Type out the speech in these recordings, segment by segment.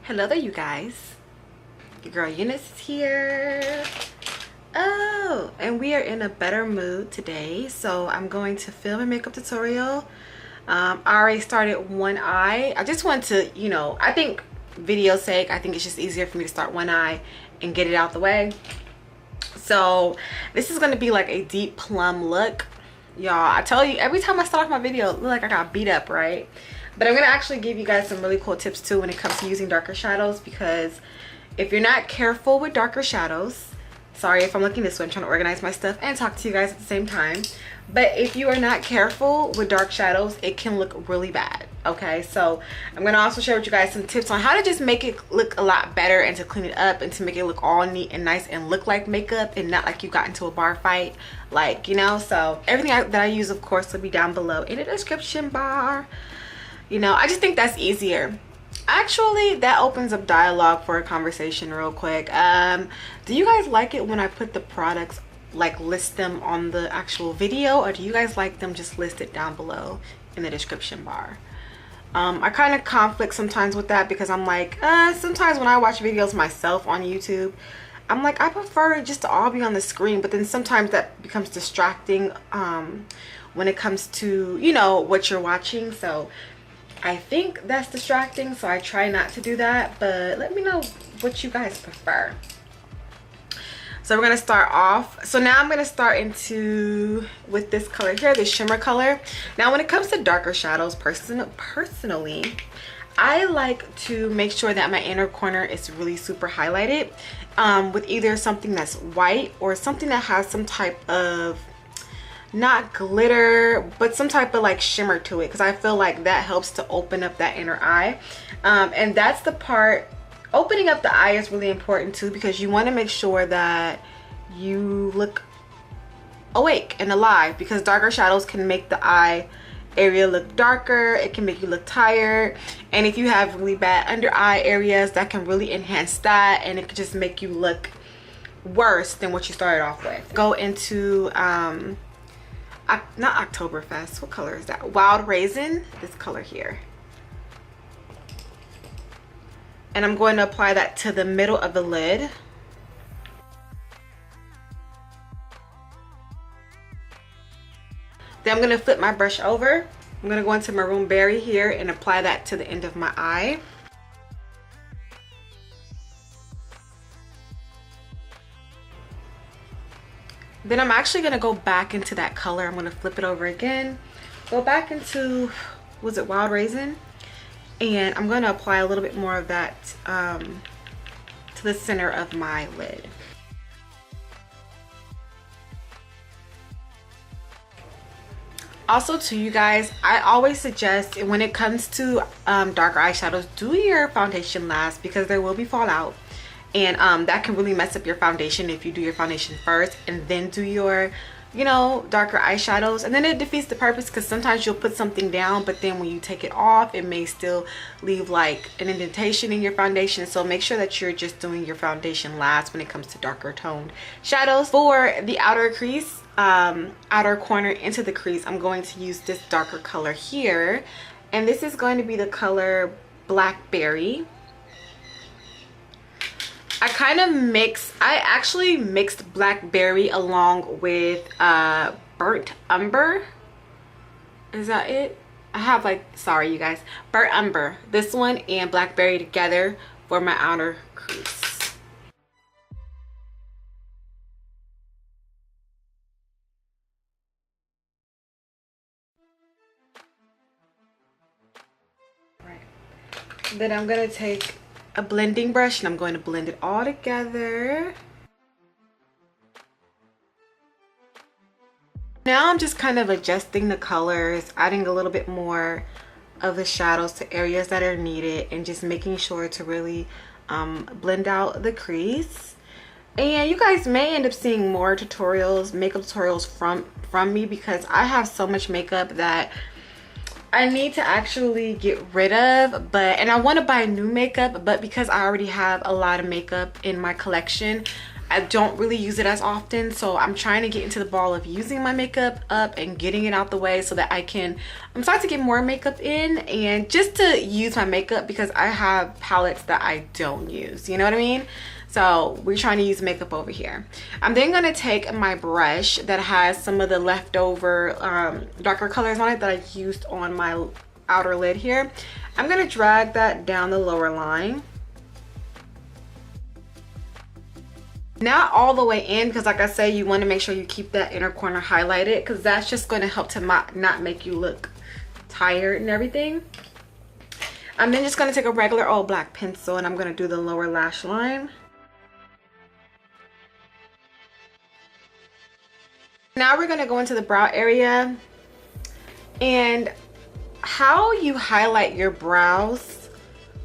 Hello there, you guys. Your girl Eunice is here. Oh, and we are in a better mood today, so I'm going to film a makeup tutorial. I already started one eye. I just want to, I think video sake, I think it's just easier for me to start one eye and get it out the way. So this is going to be like a deep plum look. Y'all, I tell you, every time I start off my video, it looks like I got beat up, right? But I'm going to actually give you guys some really cool tips too when it comes to using darker shadows, because if you're not careful with darker shadows, sorry if I'm looking this way, I'm trying to organize my stuff and talk to you guys at the same time. But if you are not careful with dark shadows, it can look really bad. Okay, so I'm going to also share with you guys some tips on how to just make it look a lot better and to clean it up and to make it look all neat and nice and look like makeup and not like you got into a bar fight, like, so everything that I use, of course, will be down below in the description bar. I just think that's easier. Actually, that opens up dialogue for a conversation real quick. Do you guys like it when I put the products, like list them on the actual video, or do you guys like them just listed down below in the description bar? I kind of conflict sometimes with that, because I'm like, sometimes when I watch videos myself on YouTube, I'm like, I prefer it just to all be on the screen, but then sometimes that becomes distracting when it comes to, what you're watching. So I think that's distracting, so I try not to do that, but let me know what you guys prefer. So we're gonna start off. So now I'm gonna start with this color here, this shimmer color. Now when it comes to darker shadows, personally, I like to make sure that my inner corner is really super highlighted with either something that's white or something that has some type of, not glitter, but some type of like shimmer to it, because I feel like that helps to open up that inner eye. And that's the part, opening up the eye is really important too, because you want to make sure that you look awake and alive, because darker shadows can make the eye area look darker. It can make you look tired, and if you have really bad under eye areas, that can really enhance that, and it could just make you look worse than what you started off with. Go into not Oktoberfest, what color is that? Wild Raisin, this color here. And I'm going to apply that to the middle of the lid. Then I'm going to flip my brush over. I'm going to go into Maroon Berry here and apply that to the end of my eye. Then I'm actually going to go back into that color. I'm going to flip it over again, go back into, was it Wild Raisin? And I'm going to apply a little bit more of that to the center of my lid. Also to you guys, I always suggest when it comes to darker eyeshadows, do your foundation last, because there will be fallout. And that can really mess up your foundation if you do your foundation first and then do your, darker eyeshadows. And then it defeats the purpose, because sometimes you'll put something down, but then when you take it off, it may still leave like an indentation in your foundation. So make sure that you're just doing your foundation last when it comes to darker toned shadows. For the outer crease, outer corner into the crease, I'm going to use this darker color here. And this is going to be the color Blackberry. I actually mixed Blackberry along with Burnt Umber. Is that it? I have sorry you guys, Burnt Umber, this one, and Blackberry together for my outer crease. Right. Then I'm gonna take a blending brush and I'm going to blend it all together. Now I'm just kind of adjusting the colors, adding a little bit more of the shadows to areas that are needed, and just making sure to really blend out the crease. And you guys may end up seeing more tutorials, makeup tutorials from me, because I have so much makeup that I need to actually get rid of, and I want to buy new makeup, but because I already have a lot of makeup in my collection, I don't really use it as often, so I'm trying to get into the ball of using my makeup up and getting it out the way so that I'm starting to get more makeup in, and just to use my makeup because I have palettes that I don't use, you know what I mean? So we're trying to use makeup over here. I'm then going to take my brush that has some of the leftover darker colors on it that I used on my outer lid here. I'm going to drag that down the lower line. Not all the way in, because like I say, you want to make sure you keep that inner corner highlighted, because that's just going to help to not make you look tired and everything. I'm then just going to take a regular old black pencil and I'm going to do the lower lash line. Now we're going to go into the brow area, and how you highlight your brows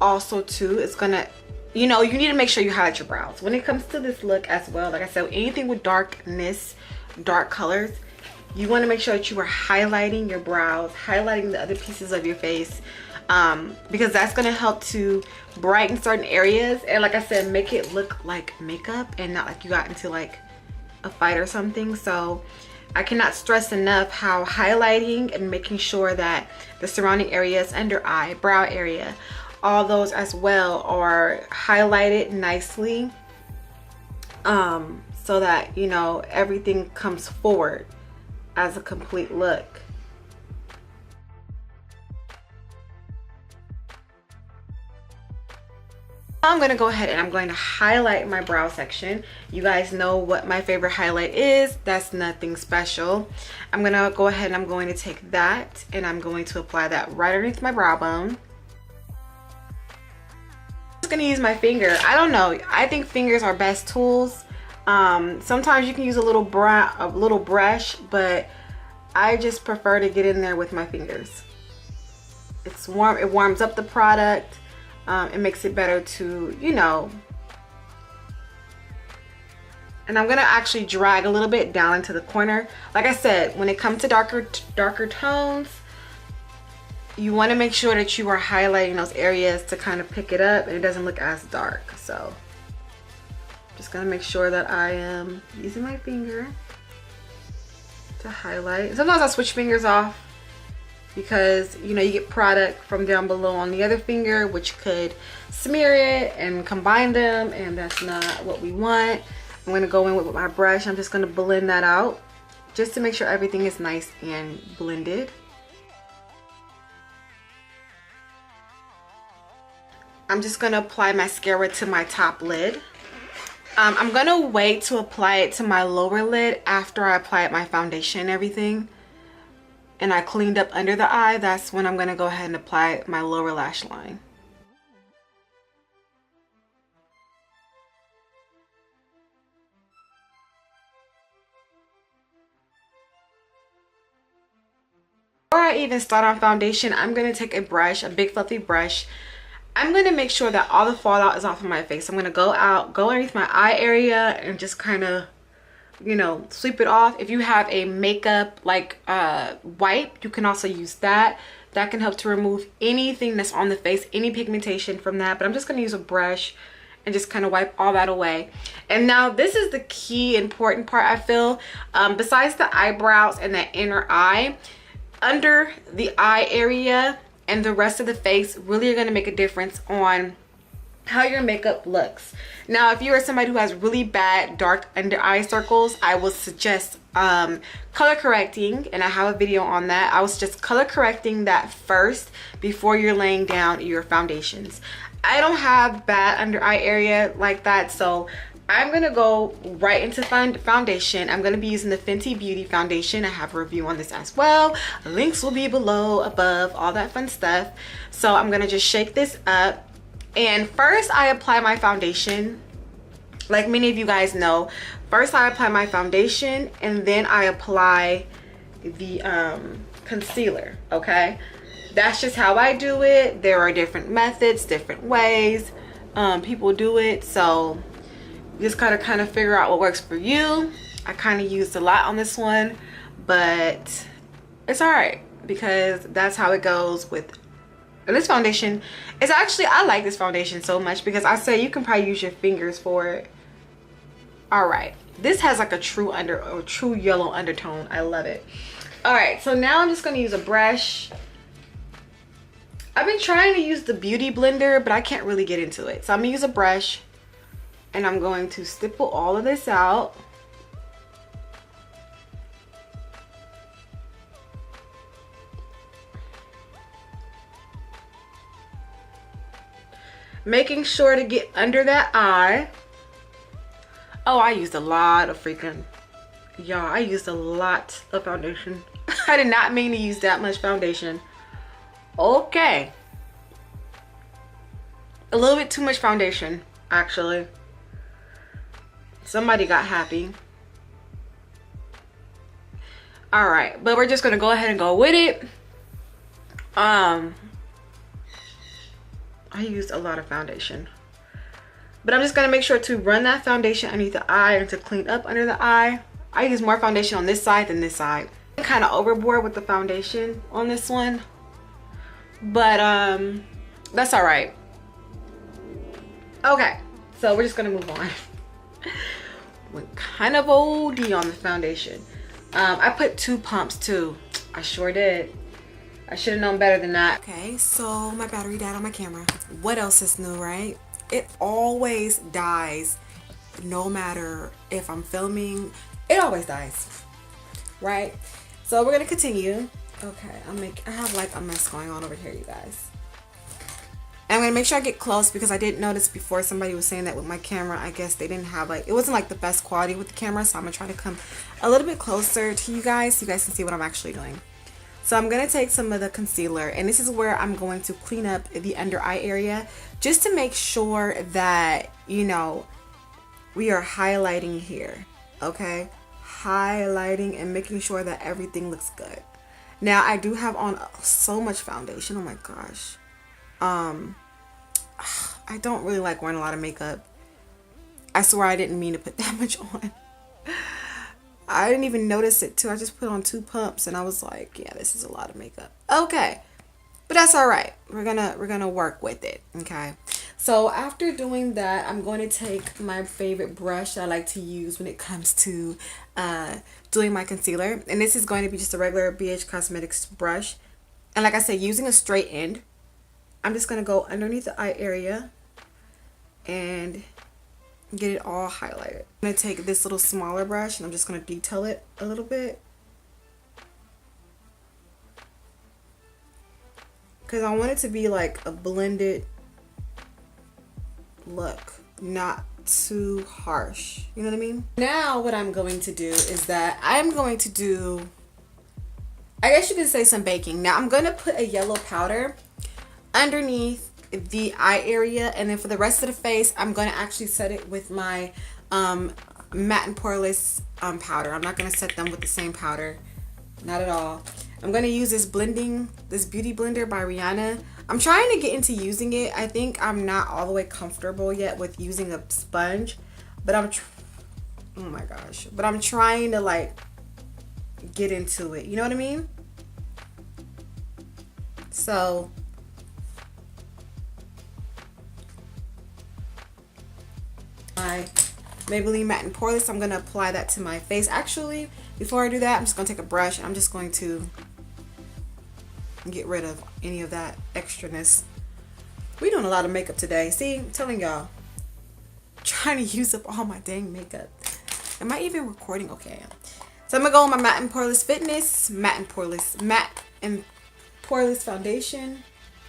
also too is going to, you know, you need to make sure you highlight your brows when it comes to this look as well. Like I said, anything with darkness, dark colors, you want to make sure that you are highlighting your brows, highlighting the other pieces of your face, because that's going to help to brighten certain areas, and like I said, make it look like makeup and not like you got into like a fight or something. So I cannot stress enough how highlighting and making sure that the surrounding areas, under eye, brow area, all those as well are highlighted nicely, so that, you know, everything comes forward as a complete look. I'm going to go ahead and I'm going to highlight my brow section. You guys know what my favorite highlight is. That's nothing special. I'm going to go ahead and I'm going to take that and I'm going to apply that right underneath my brow bone. I'm just going to use my finger. I don't know. I think fingers are best tools. Sometimes you can use a little brush, but I just prefer to get in there with my fingers. It's warm. It warms up the product. It makes it better to, you know. And I'm gonna actually drag a little bit down into the corner. Like I said, when it comes to darker tones, you want to make sure that you are highlighting those areas to kind of pick it up and it doesn't look as dark. So just gonna make sure that I am using my finger to highlight. Sometimes I switch fingers off, because you know, you get product from down below on the other finger which could smear it and combine them, and that's not what we want. I'm going to go in with my brush. I'm just going to blend that out just to make sure everything is nice and blended. I'm just going to apply mascara to my top lid. I'm going to wait to apply it to my lower lid after I apply my foundation and everything, and I cleaned up under the eye. That's when I'm going to go ahead and apply my lower lash line. Before I even start on foundation, I'm going to take a brush, a big fluffy brush. I'm going to make sure that all the fallout is off of my face. I'm going to go underneath my eye area and just kind of, you know, sweep it off. If you have a makeup like wipe, you can also use that. That can help to remove anything that's on the face, any pigmentation from that. But I'm just going to use a brush and just kind of wipe all that away. And now this is the key important part, I feel. Besides the eyebrows and that inner eye, under the eye area and the rest of the face really are going to make a difference on how your makeup looks. Now, if you are somebody who has really bad dark under eye circles, I will suggest color correcting, and I have a video on that. I would suggest color correcting that first before you're laying down your foundations. I don't have bad under eye area like that, so I'm gonna go right into foundation. I'm gonna be using the Fenty Beauty foundation. I have a review on this as well. Links will be below, above, all that fun stuff. So I'm gonna just shake this up. And first I apply my foundation. Like many of you guys know, first I apply my foundation and then I apply the concealer, okay? That's just how I do it. There are different methods, different ways people do it. So you just kind of figure out what works for you. I kind of used a lot on this one, but it's all right because that's how it goes with this foundation. It's actually, I like this foundation so much because I say you can probably use your fingers for it. All right, this has like a true yellow undertone. I love it. All right, so now I'm just gonna use a brush. I've been trying to use the beauty blender, but I can't really get into it. So I'm gonna use a brush and I'm going to stipple all of this out. Making sure to get under that eye. Oh, I used a lot of freaking, y'all, I used a lot of foundation. I did not mean to use that much foundation. Okay. A little bit too much foundation, actually. Somebody got happy. All right, but we're just gonna go ahead and go with it. I used a lot of foundation, but I'm just gonna make sure to run that foundation underneath the eye and to clean up under the eye. I use more foundation on this side than this side. I'm kind of overboard with the foundation on this one, but that's all right. Okay, so we're just gonna move on. Went kind of OD on the foundation. I put 2 pumps too. I sure did. I should have known better than that. Okay, so my battery died on my camera. What else is new, right? It always dies, no matter if I'm filming. It always dies, right? So we're gonna continue. Okay, I have like a mess going on over here, you guys. I'm gonna make sure I get close because I didn't notice before. Somebody was saying that with my camera, I guess they didn't have like, it wasn't like the best quality with the camera. So I'm gonna try to come a little bit closer to you guys so you guys can see what I'm actually doing. So I'm gonna take some of the concealer, and this is where I'm going to clean up the under eye area just to make sure that, you know, we are highlighting here, okay? Highlighting and making sure that everything looks good. Now I do have on so much foundation, oh my gosh. I don't really like wearing a lot of makeup. I swear I didn't mean to put that much on. I didn't even notice it too. I just put on 2 pumps and I was like, yeah, this is a lot of makeup. Okay, but that's all right. We're gonna work with it. Okay, so after doing that, I'm going to take my favorite brush I like to use when it comes to doing my concealer, and this is going to be just a regular Beige Cosmetics brush. And like I said, using a straight end, I'm just gonna go underneath the eye area and get it all highlighted. I'm gonna take this little smaller brush and I'm just gonna detail it a little bit because I want it to be like a blended look, not too harsh, you know what I mean? Now what I'm going to do is that I'm going to do, I guess you could say, some baking. Now I'm gonna put a yellow powder underneath the eye area, and then for the rest of the face I'm going to actually set it with my matte and poreless powder. I'm not going to set them with the same powder, not at all. I'm going to use this beauty blender by Rihanna. I'm trying to get into using it. I think I'm not all the way comfortable yet with using a sponge, but oh my gosh, but I'm trying to like get into it, you know what I mean? So my Maybelline Matte and Poreless, I'm going to apply that to my face. Actually, before I do that, I'm just going to take a brush and I'm just going to get rid of any of that extraness. We're doing a lot of makeup today. See, I'm telling y'all, trying to use up all my dang makeup. Am I even recording? Okay, I am. So I'm going to go with my Matte and Poreless Matte and Poreless foundation.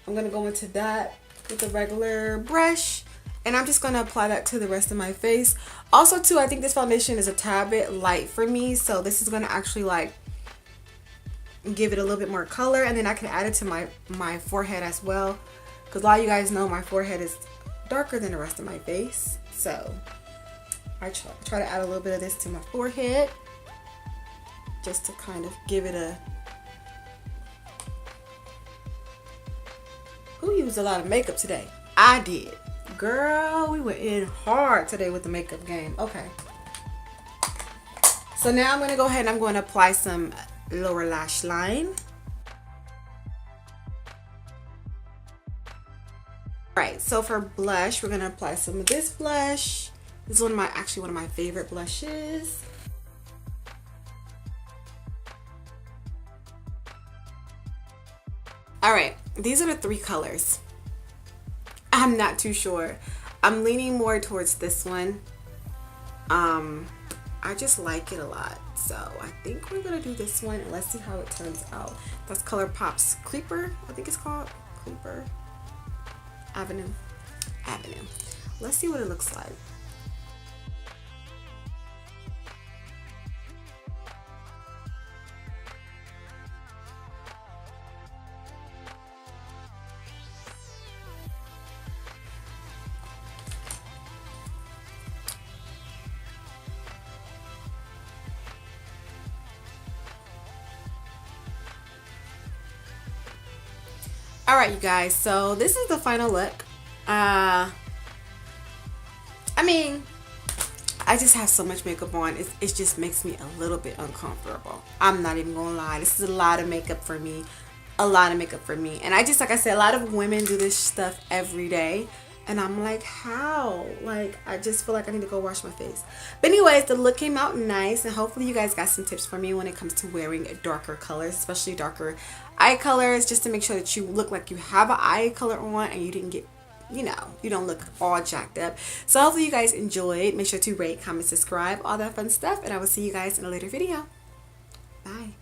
I'm going to go into that with a regular brush. And I'm just going to apply that to the rest of my face. Also, too, I think this foundation is a tad bit light for me. So this is going to actually like give it a little bit more color. And then I can add it to my forehead as well. Because a lot of you guys know my forehead is darker than the rest of my face. So I try to add a little bit of this to my forehead. Just to kind of give it a... Who used a lot of makeup today? I did. Girl, we went in hard today with the makeup game. Okay. So now I'm going to go ahead and I'm going to apply some lower lash line. Alright, so for blush, we're going to apply some of this blush. This is actually one of my favorite blushes. All right, these are the 3 colors. I'm not too sure. I'm leaning more towards this one. I just like it a lot, so I think we're gonna do this one and let's see how it turns out. That's ColourPop's Creeper, I think it's called Creeper Avenue. Let's see what it looks like. All right, you guys, so this is the final look. I mean, I just have so much makeup on. It just makes me a little bit uncomfortable. I'm not even gonna lie. This is a lot of makeup for me. A lot of makeup for me. And I just, like I said, a lot of women do this stuff every day. And I'm like, how? Like, I just feel like I need to go wash my face. But anyways, the look came out nice. And hopefully you guys got some tips for me when it comes to wearing darker colors, especially darker eye colors, just to make sure that you look like you have an eye color on and you didn't get, you know, you don't look all jacked up. So hopefully you guys enjoyed. Make sure to rate, comment, subscribe, all that fun stuff. And I will see you guys in a later video. Bye.